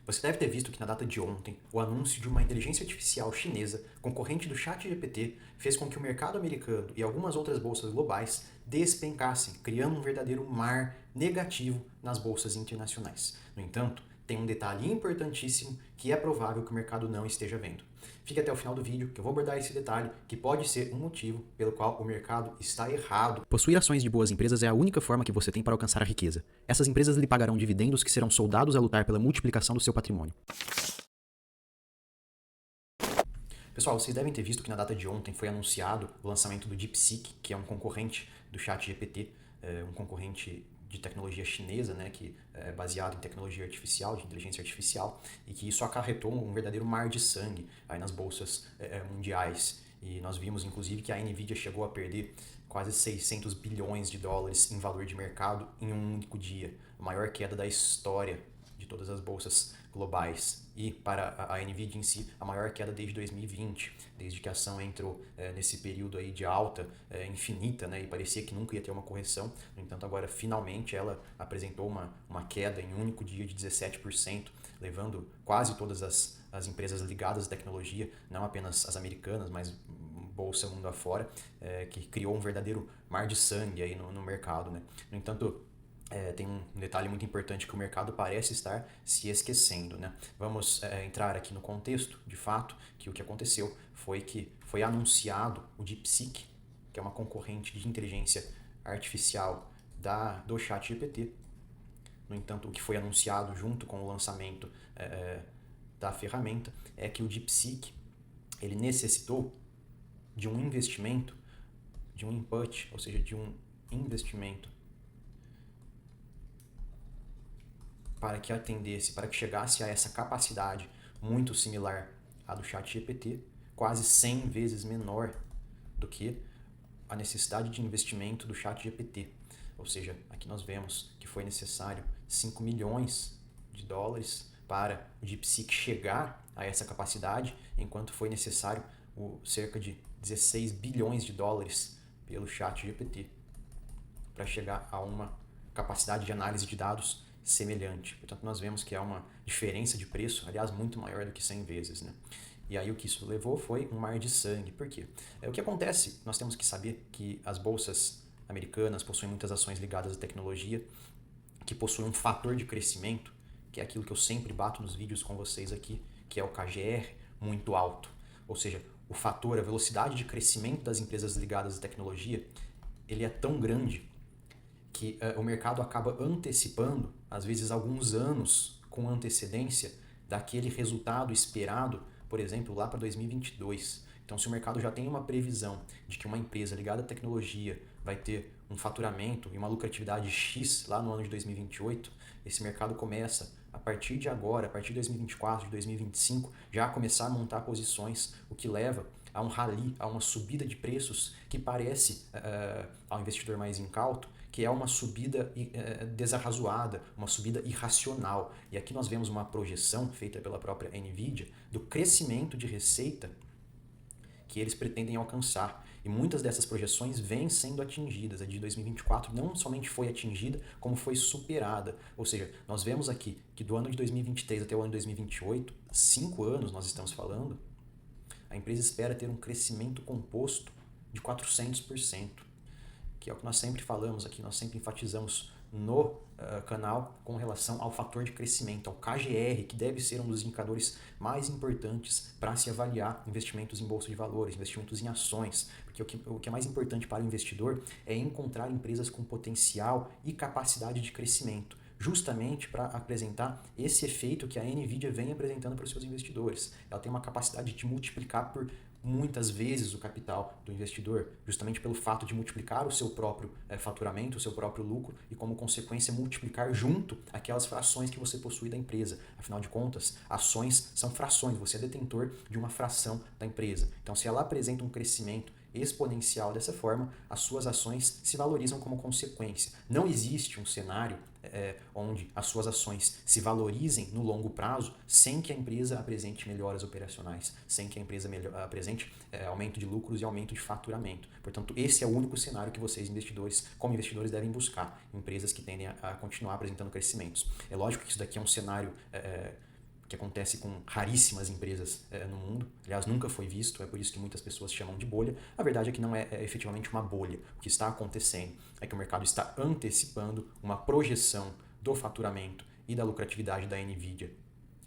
Você deve ter visto que na data de ontem, o anúncio de uma inteligência artificial chinesa, concorrente do ChatGPT, fez com que o mercado americano e algumas outras bolsas globais despencassem, criando um verdadeiro mar negativo nas bolsas internacionais. No entanto, tem um detalhe importantíssimo que é provável que o mercado não esteja vendo. Fique até o final do vídeo que eu vou abordar esse detalhe que pode ser um motivo pelo qual o mercado está errado. Possuir ações de boas empresas é a única forma que você tem para alcançar a riqueza. Essas empresas lhe pagarão dividendos que serão soldados a lutar pela multiplicação do seu patrimônio. Pessoal, vocês devem ter visto que na data de ontem foi anunciado o lançamento do DeepSeek, que é um concorrente do ChatGPT, um concorrente de tecnologia chinesa, né, que é baseado em tecnologia artificial, de inteligência artificial, e que isso acarretou um verdadeiro mar de sangue aí nas bolsas mundiais. E nós vimos, inclusive, que a Nvidia chegou a perder quase 600 bilhões de dólares em valor de mercado em um único dia, a maior queda da história de todas as bolsas globais. E para a Nvidia em si, a maior queda desde 2020, desde que a ação entrou nesse período aí de alta infinita, né, e parecia que nunca ia ter uma correção. No entanto, agora finalmente ela apresentou uma queda em um único dia de 17%, levando quase todas as empresas ligadas à tecnologia, não apenas as americanas, mas bolsa mundo afora, que criou um verdadeiro mar de sangue aí no mercado, né? No entanto, tem um detalhe muito importante que o mercado parece estar se esquecendo, né? Vamos entrar aqui no contexto, de fato, que o que aconteceu foi que foi anunciado o DeepSeek, que é uma concorrente de inteligência artificial do ChatGPT. No entanto, o que foi anunciado junto com o lançamento da ferramenta é que o DeepSeek ele necessitou de um investimento, de um input, ou seja, de um investimento para que atendesse, para que chegasse a essa capacidade muito similar à do ChatGPT, quase 100 vezes menor do que a necessidade de investimento do ChatGPT. Ou seja, aqui nós vemos que foi necessário 5 milhões de dólares para o DeepSeek chegar a essa capacidade, enquanto foi necessário cerca de 16 bilhões de dólares pelo ChatGPT para chegar a uma capacidade de análise de dados semelhante. Portanto, nós vemos que há uma diferença de preço, aliás, muito maior do que 100 vezes, né? E aí o que isso levou foi um mar de sangue. Por quê? O que acontece, nós temos que saber que as bolsas americanas possuem muitas ações ligadas à tecnologia, que possuem um fator de crescimento, que é aquilo que eu sempre bato nos vídeos com vocês aqui, que é o KGR, muito alto. Ou seja, o fator, a velocidade de crescimento das empresas ligadas à tecnologia, ele é tão grande que o mercado acaba antecipando, às vezes alguns anos com antecedência, daquele resultado esperado, por exemplo, lá para 2022. Então, se o mercado já tem uma previsão de que uma empresa ligada à tecnologia vai ter um faturamento e uma lucratividade X lá no ano de 2028, esse mercado começa, a partir de agora, a partir de 2024, de 2025, já a começar a montar posições, o que leva a um rally, a uma subida de preços que parece, ao investidor mais incauto, que é uma subida desarrazoada, uma subida irracional. E aqui nós vemos uma projeção feita pela própria Nvidia do crescimento de receita que eles pretendem alcançar. E muitas dessas projeções vêm sendo atingidas. A de 2024 não somente foi atingida, como foi superada. Ou seja, nós vemos aqui que do ano de 2023 até o ano de 2028, 5 anos nós estamos falando, a empresa espera ter um crescimento composto de 400%, que é o que nós sempre falamos aqui, nós sempre enfatizamos no canal com relação ao fator de crescimento, ao KGR, que deve ser um dos indicadores mais importantes para se avaliar investimentos em bolsa de valores, investimentos em ações, porque o que é mais importante para o investidor é encontrar empresas com potencial e capacidade de crescimento, justamente para apresentar esse efeito que a Nvidia vem apresentando para os seus investidores. Ela tem uma capacidade de multiplicar por muitas vezes o capital do investidor, justamente pelo fato de multiplicar o seu próprio faturamento, o seu próprio lucro e, como consequência, multiplicar junto aquelas frações que você possui da empresa. Afinal de contas, ações são frações, você é detentor de uma fração da empresa. Então, se ela apresenta um crescimento exponencial dessa forma, as suas ações se valorizam como consequência. Não existe um cenário onde as suas ações se valorizem no longo prazo sem que a empresa apresente melhoras operacionais, sem que a empresa apresente aumento de lucros e aumento de faturamento. Portanto, esse é o único cenário que vocês, investidores, como investidores, devem buscar. Empresas que tendem a continuar apresentando crescimentos. É lógico que isso daqui é um cenário que acontece com raríssimas empresas no mundo. Aliás, nunca foi visto, é por isso que muitas pessoas chamam de bolha. A verdade é que não é efetivamente uma bolha. O que está acontecendo é que o mercado está antecipando uma projeção do faturamento e da lucratividade da Nvidia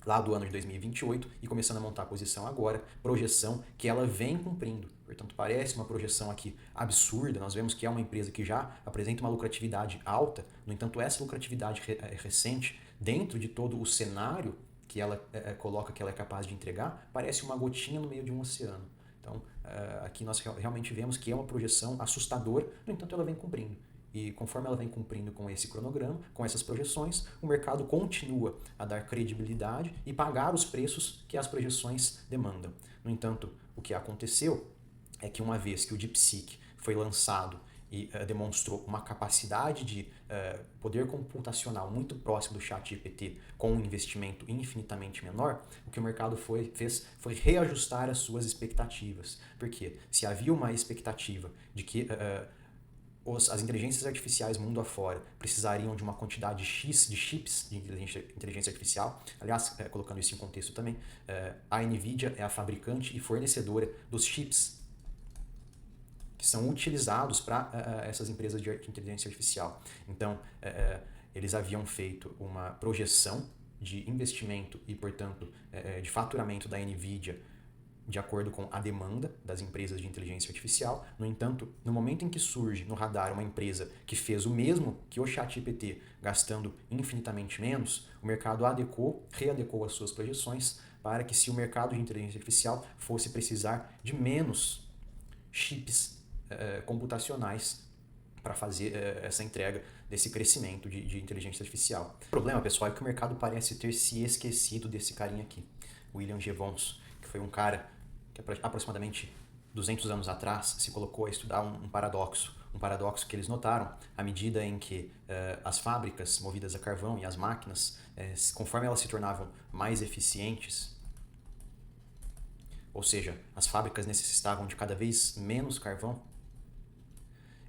lá do ano de 2028 e começando a montar a posição agora, projeção que ela vem cumprindo. Portanto, parece uma projeção aqui absurda, nós vemos que é uma empresa que já apresenta uma lucratividade alta, no entanto, essa lucratividade recente, dentro de todo o cenário que ela coloca que ela é capaz de entregar, parece uma gotinha no meio de um oceano. Então, aqui nós realmente vemos que é uma projeção assustadora, no entanto, ela vem cumprindo. E conforme ela vem cumprindo com esse cronograma, com essas projeções, o mercado continua a dar credibilidade e pagar os preços que as projeções demandam. No entanto, o que aconteceu é que uma vez que o DeepSeek foi lançado e demonstrou uma capacidade de poder computacional muito próximo do ChatGPT com um investimento infinitamente menor, o que o mercado fez foi reajustar as suas expectativas. Porque se havia uma expectativa de que as inteligências artificiais mundo afora precisariam de uma quantidade X de chips de inteligência artificial. Aliás, colocando isso em contexto também, a Nvidia é a fabricante e fornecedora dos chips que são utilizados para essas empresas de inteligência artificial. Então, eles haviam feito uma projeção de investimento e, portanto, de faturamento da Nvidia de acordo com a demanda das empresas de inteligência artificial. No entanto, no momento em que surge no radar uma empresa que fez o mesmo que o ChatGPT, gastando infinitamente menos, o mercado readequou as suas projeções para que, se o mercado de inteligência artificial fosse precisar de menos chips computacionais para fazer essa entrega desse crescimento de inteligência artificial. O problema, pessoal, é que o mercado parece ter se esquecido desse carinha aqui, William Jevons, que foi um cara que aproximadamente 200 anos atrás se colocou a estudar um paradoxo que eles notaram à medida em que as fábricas movidas a carvão e as máquinas, conforme elas se tornavam mais eficientes, ou seja, as fábricas necessitavam de cada vez menos carvão,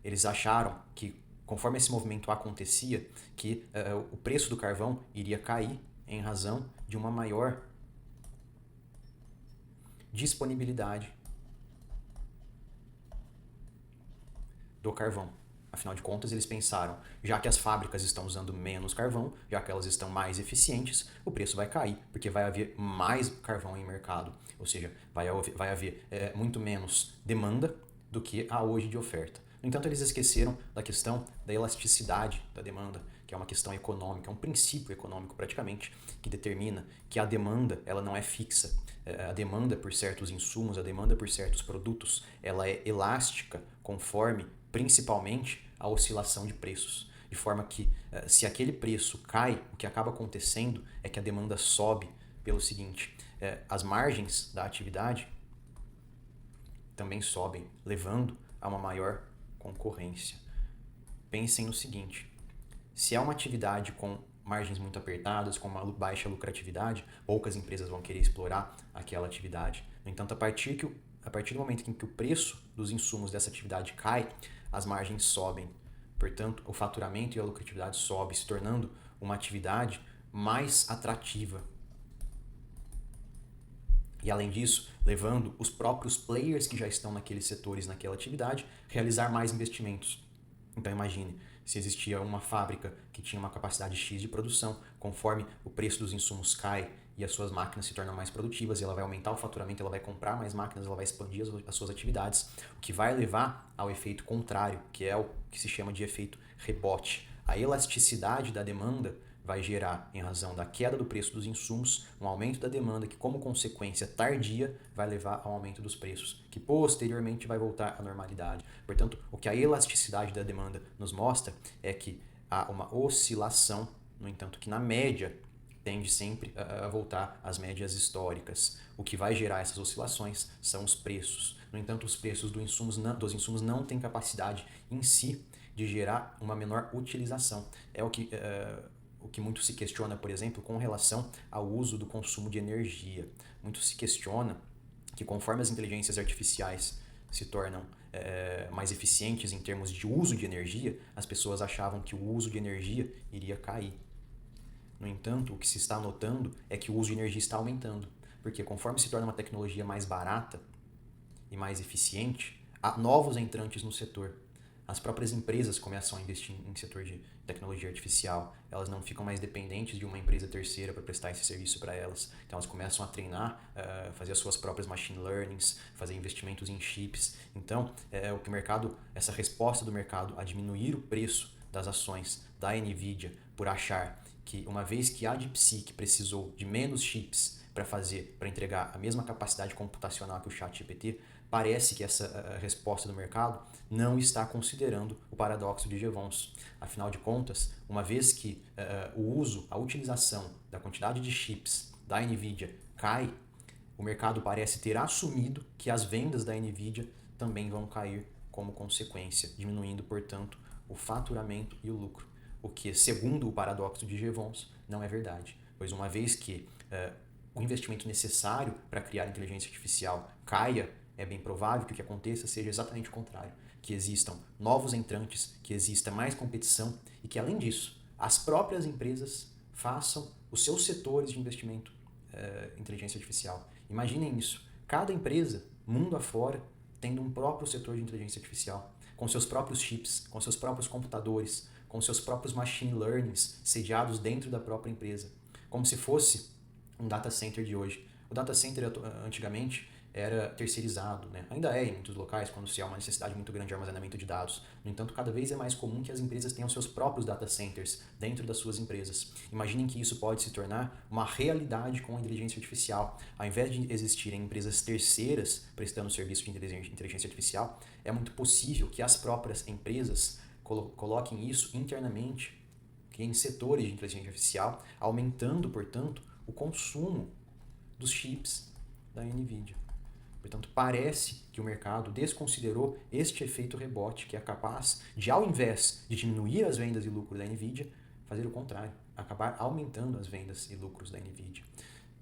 eles acharam que, conforme esse movimento acontecia, que o preço do carvão iria cair em razão de uma maior disponibilidade do carvão. Afinal de contas, eles pensaram, já que as fábricas estão usando menos carvão, já que elas estão mais eficientes, o preço vai cair, porque vai haver mais carvão em mercado. Ou seja, vai haver muito menos demanda do que há hoje de oferta. No entanto, eles esqueceram da questão da elasticidade da demanda, que é uma questão econômica, é um princípio econômico praticamente, que determina que a demanda ela não é fixa. A demanda por certos insumos, a demanda por certos produtos, ela é elástica conforme, principalmente, a oscilação de preços. De forma que, se aquele preço cai, o que acaba acontecendo é que a demanda sobe pelo seguinte, as margens da atividade também sobem, levando a uma maior concorrência. Pensem no seguinte, se é uma atividade com margens muito apertadas, com uma baixa lucratividade, poucas empresas vão querer explorar aquela atividade. No entanto, a partir do momento em que o preço dos insumos dessa atividade cai, as margens sobem. Portanto, o faturamento e a lucratividade sobem, se tornando uma atividade mais atrativa. E além disso, levando os próprios players que já estão naqueles setores, naquela atividade, a realizar mais investimentos. Então imagine, se existia uma fábrica que tinha uma capacidade X de produção, conforme o preço dos insumos cai e as suas máquinas se tornam mais produtivas, e ela vai aumentar o faturamento, ela vai comprar mais máquinas, ela vai expandir as suas atividades, o que vai levar ao efeito contrário, que é o que se chama de efeito rebote. A elasticidade da demanda vai gerar, em razão da queda do preço dos insumos, um aumento da demanda que, como consequência tardia, vai levar ao aumento dos preços, que posteriormente vai voltar à normalidade. Portanto, o que a elasticidade da demanda nos mostra é que há uma oscilação, no entanto que na média tende sempre a voltar às médias históricas. O que vai gerar essas oscilações são os preços. No entanto, os preços dos insumos não têm capacidade em si de gerar uma menor utilização. É o que muito se questiona, por exemplo, com relação ao uso do consumo de energia. Muito se questiona que, conforme as inteligências artificiais se tornam mais eficientes em termos de uso de energia, as pessoas achavam que o uso de energia iria cair. No entanto, o que se está notando é que o uso de energia está aumentando, porque conforme se torna uma tecnologia mais barata e mais eficiente, há novos entrantes no setor. As próprias empresas começam a investir em setor de tecnologia artificial. Elas não ficam mais dependentes de uma empresa terceira para prestar esse serviço para elas. Então elas começam a treinar, fazer as suas próprias machine learnings, fazer investimentos em chips. Então, o que o mercado, essa resposta do mercado a diminuir o preço das ações da Nvidia por achar que uma vez que a DeepSeek precisou de menos chips para entregar a mesma capacidade computacional que o ChatGPT, parece que essa resposta do mercado não está considerando o paradoxo de Jevons. Afinal de contas, uma vez que a utilização da quantidade de chips da Nvidia cai, o mercado parece ter assumido que as vendas da Nvidia também vão cair como consequência, diminuindo, portanto, o faturamento e o lucro. O que, segundo o paradoxo de Jevons, não é verdade, pois uma vez que o investimento necessário para criar inteligência artificial caia, é bem provável que o que aconteça seja exatamente o contrário, que existam novos entrantes, que exista mais competição e que, além disso, as próprias empresas façam os seus setores de investimento em inteligência artificial. Imaginem isso, cada empresa, mundo afora, tendo um próprio setor de inteligência artificial, com seus próprios chips, com seus próprios computadores, com seus próprios machine learnings sediados dentro da própria empresa, como se fosse um data center de hoje. O data center antigamente era terceirizado, né? Ainda é em muitos locais quando se há uma necessidade muito grande de armazenamento de dados. No entanto, cada vez é mais comum que as empresas tenham seus próprios data centers dentro das suas empresas. Imaginem que isso pode se tornar uma realidade com a inteligência artificial. Ao invés de existirem empresas terceiras prestando serviço de inteligência artificial, é muito possível que as próprias empresas coloquem isso internamente em setores de inteligência artificial, aumentando, portanto, o consumo dos chips da Nvidia. Portanto, parece que o mercado desconsiderou este efeito rebote, que é capaz de, ao invés de diminuir as vendas e lucros da Nvidia, fazer o contrário, acabar aumentando as vendas e lucros da Nvidia.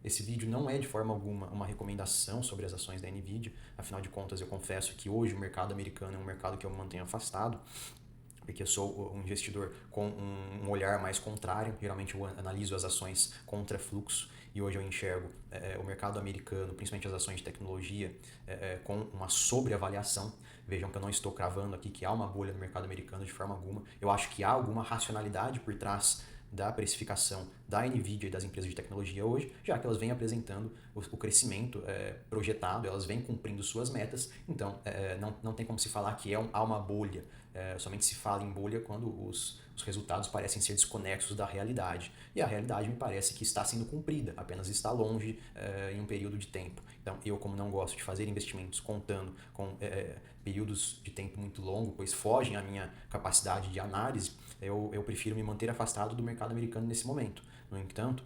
Esse vídeo não é de forma alguma uma recomendação sobre as ações da Nvidia, afinal de contas eu confesso que hoje o mercado americano é um mercado que eu me mantenho afastado, porque eu sou um investidor com um olhar mais contrário, geralmente eu analiso as ações contra fluxo, e hoje eu enxergo o mercado americano, principalmente as ações de tecnologia, com uma sobreavaliação. Vejam que eu não estou cravando aqui que há uma bolha no mercado americano de forma alguma. Eu acho que há alguma racionalidade por trás da precificação da Nvidia e das empresas de tecnologia hoje, já que elas vêm apresentando o crescimento projetado, elas vêm cumprindo suas metas, então não tem como se falar que há uma bolha. Somente se fala em bolha quando os resultados parecem ser desconexos da realidade. E a realidade me parece que está sendo cumprida, apenas está longe em um período de tempo. Então, eu, como não gosto de fazer investimentos contando com períodos de tempo muito longo, pois fogem à minha capacidade de análise, eu prefiro me manter afastado do mercado americano nesse momento. No entanto,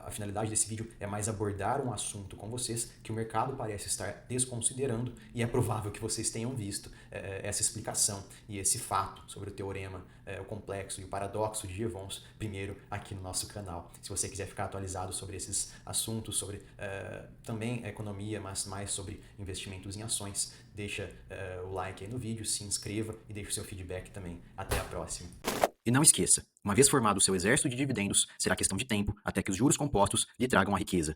a finalidade desse vídeo é mais abordar um assunto com vocês que o mercado parece estar desconsiderando, e é provável que vocês tenham visto essa explicação e esse fato sobre o teorema, o complexo e o paradoxo de Jevons primeiro aqui no nosso canal. Se você quiser ficar atualizado sobre esses assuntos, sobre também economia, mas mais sobre investimentos em ações, deixa o like aí no vídeo, se inscreva e deixe o seu feedback também. Até a próxima. E não esqueça, uma vez formado o seu exército de dividendos, será questão de tempo até que os juros compostos lhe tragam a riqueza.